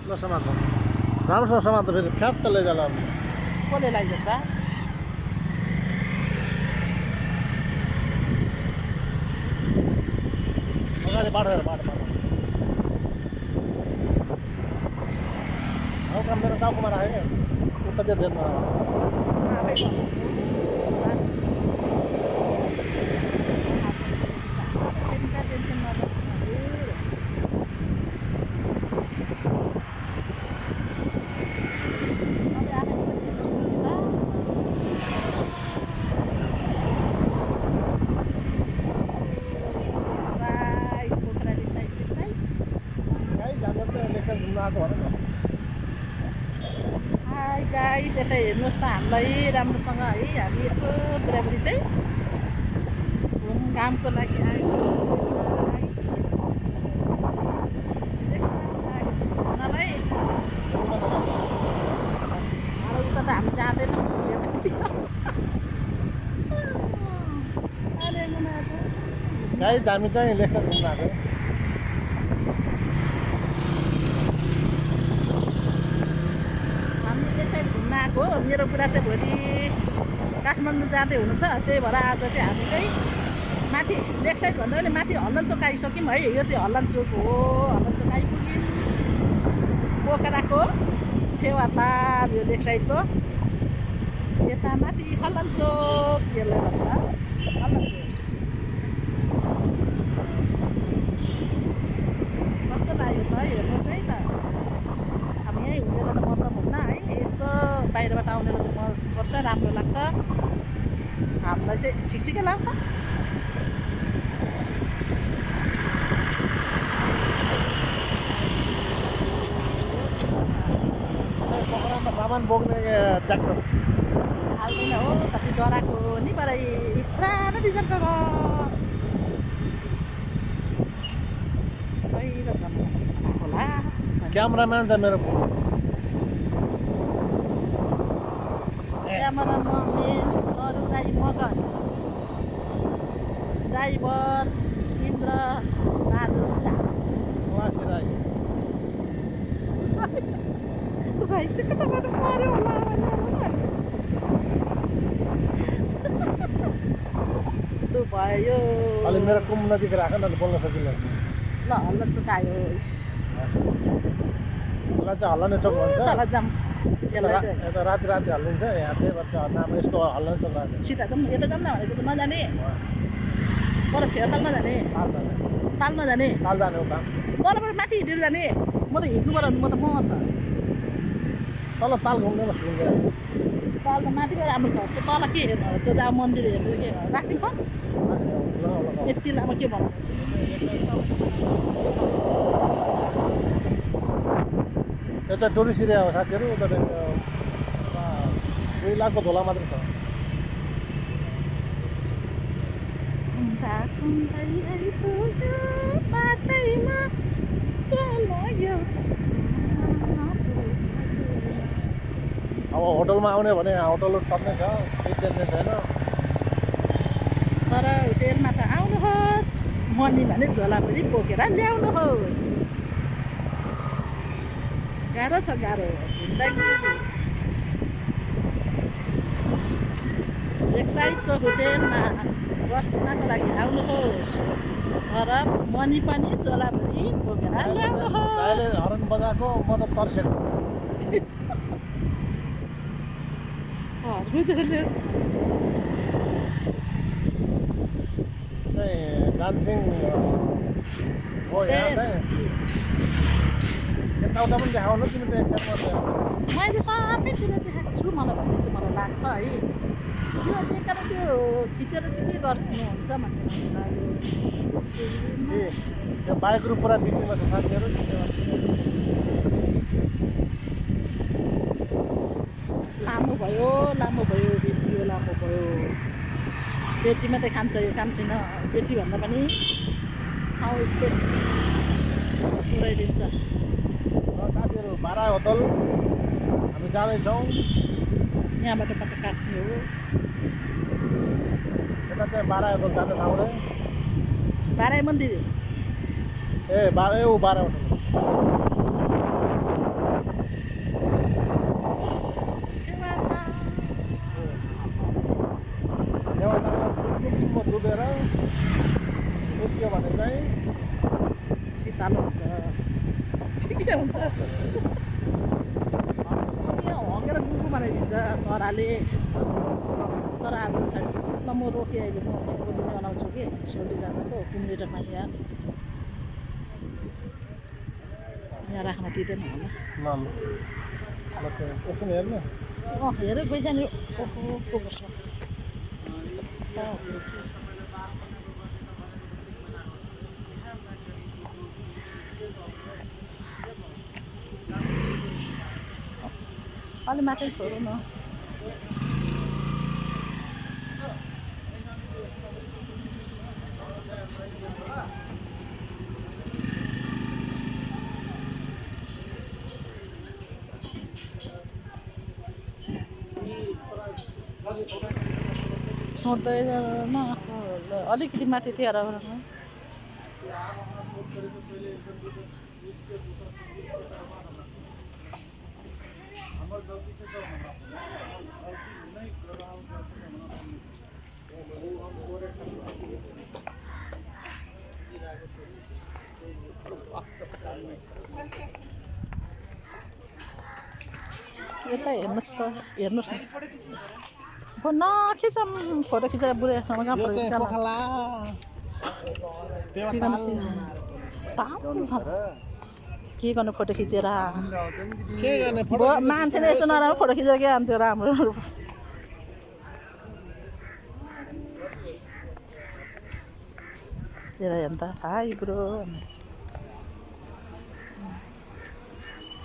ल समात राम्रोसँग समात फेरि फ्याप्प लैजाला कसले लैजान्छ अगाडि बाटो हौ काम मेरो टाउकोमा राखेँ उता त्यो देख्नु आफै गर्नु। टेन्सन नगर्नु हजुर। तपाईँ आफै हेर्नुहोस् न त। साइड पोखरा लेक साइड। गाई जानु त इलेक्सन घुम्नु आएको भन न हाई गाइज यता हेर्नुहोस् त हामीलाई राम्रोसँग है हामी यसो बुढाबुढी चाहिँ घुमघामको लागि आएको घुम्नलाई साह्रो उता त हामी जाँदैनौँ अरे मुना छ गाई हामी चाहिँ इलेक्सन घुम्नु आएको हामी एक साइड घुम्न आएको मेरो बुढा चाहिँ भोलि काठमाडौँ जाँदै हुनुहुन्छ त्यही भएर आज चाहिँ हामी चाहिँ माथि लेक साइड भन्दा पनि माथि हल्लन चोक आइसक्यौँ है यो चाहिँ हल्लन चोक हो हल्लन चोक आइपुग्यौँ पोखराको फेवातार यो लेक साइडको यता माथि हल्लन चोक यसलाई भन्छ हल्लन चोक कस्तो लाग्यो त हेर्नुहोस् है त अब यहीँ हुनेलाई त मतलब हुन्न है यसो बाहिरबाट आउनेलाई चाहिँ मनपर्छ राम्रो लाग्छ हामीलाई चाहिँ ठिकै लाग्छ पोखरामा सामान बोक्ने ट्र्याक्टर हाल्दैन हो कति डराएको नि बडा पुरानो डिजलको घर पहिलो जन्म होला क्यामराम्यान छ मेरो क्यामराम्यान सरू राई मगर ड्राइभर इन्द्र बहादुर वासी राई राई चाहिँ कताबाट पऱ्यो होला त्यो भयो अलि मेरो कुम नजिक राख न त बोल्न सकिँदैन ल हल्ल चुकायो यसलाई चाहिँ हल्लने चोक भन्छ तल जाम यसलाई यता राति हल्लिन्छ यहाँ त्यही भएर नाम यसको हल्लने चोक राख्छ सिधा जाउँ यता जाउँ न भनेको त नजाने पर फेरतालमा जाने तालमा जाने ताल जाने हो काम तलबाट माथि हिँडेर जाने म त हिँड्नुबाट म त मर्छ तल ताल घुम्दैन सुन्छ तल त माथि गएर राम्रो छ त्यो तल के हेर्नु त्यो जहाँ मन्दिर हेर्नु के राख्ने फोन यति लामो के बनाउनुहुन्छ यो चाहिँ टुरिस्ट एरिया हो साथीहरू उता 2 लाखको धोला मात्रै छ अब होटलमा आउने भने होटल टप्नै छ केही टेन्सन छैन तर होटेलमा त आउनुहोस् मर्नी भने झोलाभरि बोकेर ल्याउनुहोस् गाह्रो छ गाह्रो जिन्दगी एक साइडको होटेलमा बस्नको लागि आउनुहोस् तर मनी पनि झोलाभरि बोकेर ल्याउनुहोस् अहिले हरन बजाएको म त तर्सेको चाहिँ डान्सिङ हो यहाँ चाहिँ यताउता पनि देखाउनु तिमी त एक साइडमा मैले सबैतिर देखाएको छु मलाई भन्ने चाहिँ मलाई लाग्छ है यो देखेर त्यो खिचेर चाहिँ के गर्नुहुन्छ भन्ने मलाई लाग्यो त्यो बाइकहरू पुरा बिक्रीमा छ साथीहरू लामो भयो बेटी लामो भयो बेटी मात्रै खान्छ यो काम छैन बेटी भन्दा पनि ठाउँ स्पेस पुऱ्याइदिन्छ साथीहरू बारा होटल हामी जाँदैछौँ यहाँबाट बाटो काट्ने हो यता चाहिँ बारा होटल जाने ठाउँ रे बाराई मन्दिर ए बारा होटल किन हुन्छ यहाँ हँगेर गुगु बनाइदिन्छ चराले तर आज छैन ल म रोकेँ अहिले म गोली बनाउँछु कि सोली दादाको कुम्रेर पानी यहाँ राख्न दिँदैन होला एकछिन हेर्नु हेरेँ पैसा नि को गर्छ अलि माथि छोडौँ न सोध्दैन अलिकति माथि थियो र यता हेर्नुहोस् त हेर्नुहोस् न नखिचौँ फोटो खिचेर बुढासँग कहाँ फोटो के गर्नु फोटो खिचेर मान्छेले यस्तो नराम्रो फोटो खिचेर के आउँथ्यो राम्रो हेर्नु त हाई ब्रो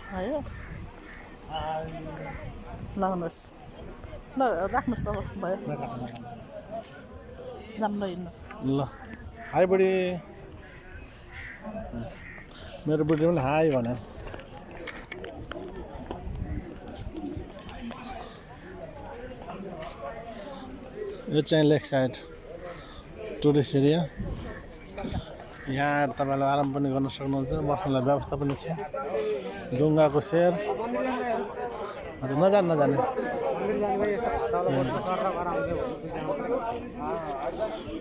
भयो लाउनुहोस् ल राख्नुहोस् अब भयो जाम ल हिँड्नु ल हाई बुढी मेरो बुढी पनि हाई भने यो चाहिँ लेक साइड टुरिस्ट एरिया यहाँ तपाईँले आराम पनि गर्न सक्नुहुन्छ बस्नलाई व्यवस्था पनि छ ढुङ्गाको सेर हजुर नजाने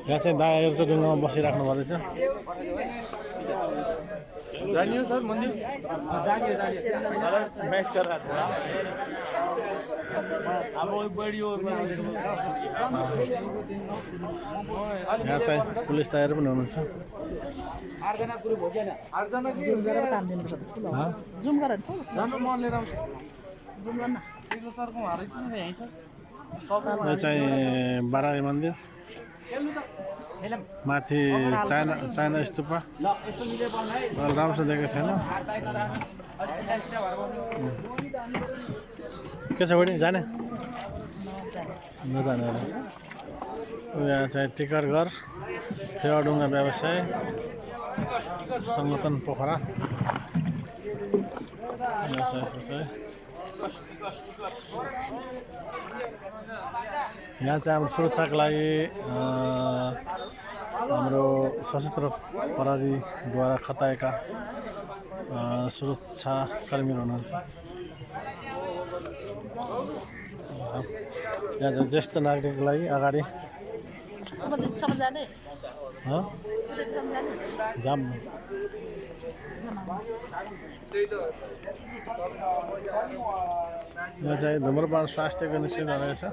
यहाँ चाहिँ दायाहरू चाहिँ ढुङ्गामा बसिराख्नु भएको रहेछ यहाँ चाहिँ पुलिस दाइहरू पनि हुनुहुन्छ यो चाहिँ बाराही मन्दिर माथि चाइना स्तूप राम्रोसँग देखेको छैन के छ बढी जाने नजाने यहाँ चाहिँ टिकट घर फेवाडुङ्गा व्यवसाय सङ्गठन पोखरा यहाँ चाहिँ हाम्रो सुरक्षाको लागि हाम्रो सशस्त्र प्रहरीद्वारा खटाएका सुरक्षाकर्मीहरू हुनुहुन्छ यहाँ चाहिँ ज्येष्ठ नागरिकको लागि अगाडि जाम यहाँ चाहिँ धुम्रपान स्वास्थ्यको निषेध रहेछ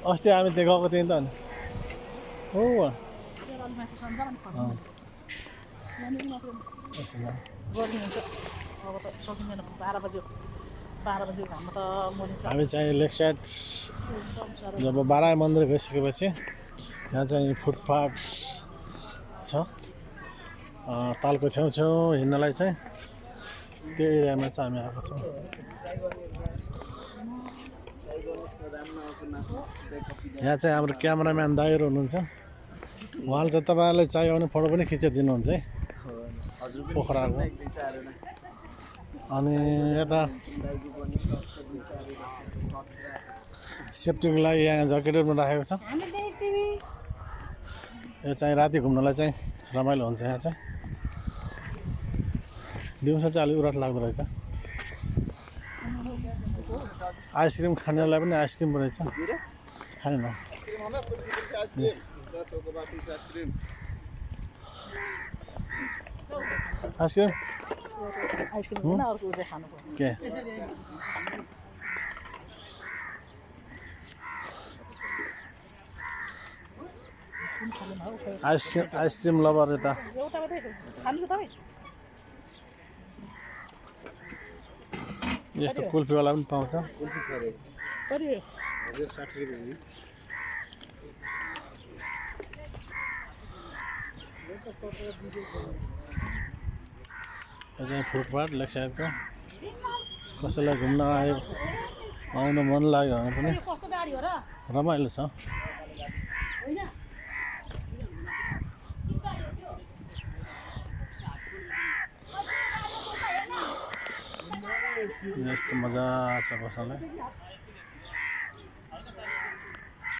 अस्ति हामी त्यहाँ गएको थियौँ त नि हो हामी चाहिँ लेक साइड जब बाराही मन्दिर गइसकेपछि यहाँ चाहिँ फुटपाथ छ तालको छेउछेउ हिँड्नलाई चाहिँ त्यो एरियामा चाहिँ हामी आएको छौँ यहाँ चाहिँ हाम्रो क्यामेराम्यान दाइहरू हुनुहुन्छ उहाँले चाहिँ तपाईँहरूलाई चाहियो भने फोटो पनि खिचिदिनुहुन्छ है पोखराको अनि यता सेफ्टीको लागि यहाँ ज्याकेटहरू पनि राखेको छ यो चाहिँ राति घुम्नलाई चाहिँ रमाइलो हुन्छ यहाँ चाहिँ दिउँसो चाहिँ अलिक उराट लाग्दो रहेछ आइसक्रिम खानेलाई पनि आइसक्रिम पो रहेछ खाने न आइसक्रिम आइसक्रिम होइन अर्को चाहिँ खानु पर्यो के आइसक्रिम लभर यता एउटा मात्रै खानु छ तपाईँ यस्तो कुल्फीवाला पनि पाउँछ कति यो चाहिँ फुटपाथ लेकसाइडको कसैलाई घुम्न आउन मन लाग्यो भने पनि कस्तो गाडी हो र रमाइलो छ होइन यस्तो मजा छ बस्नलाई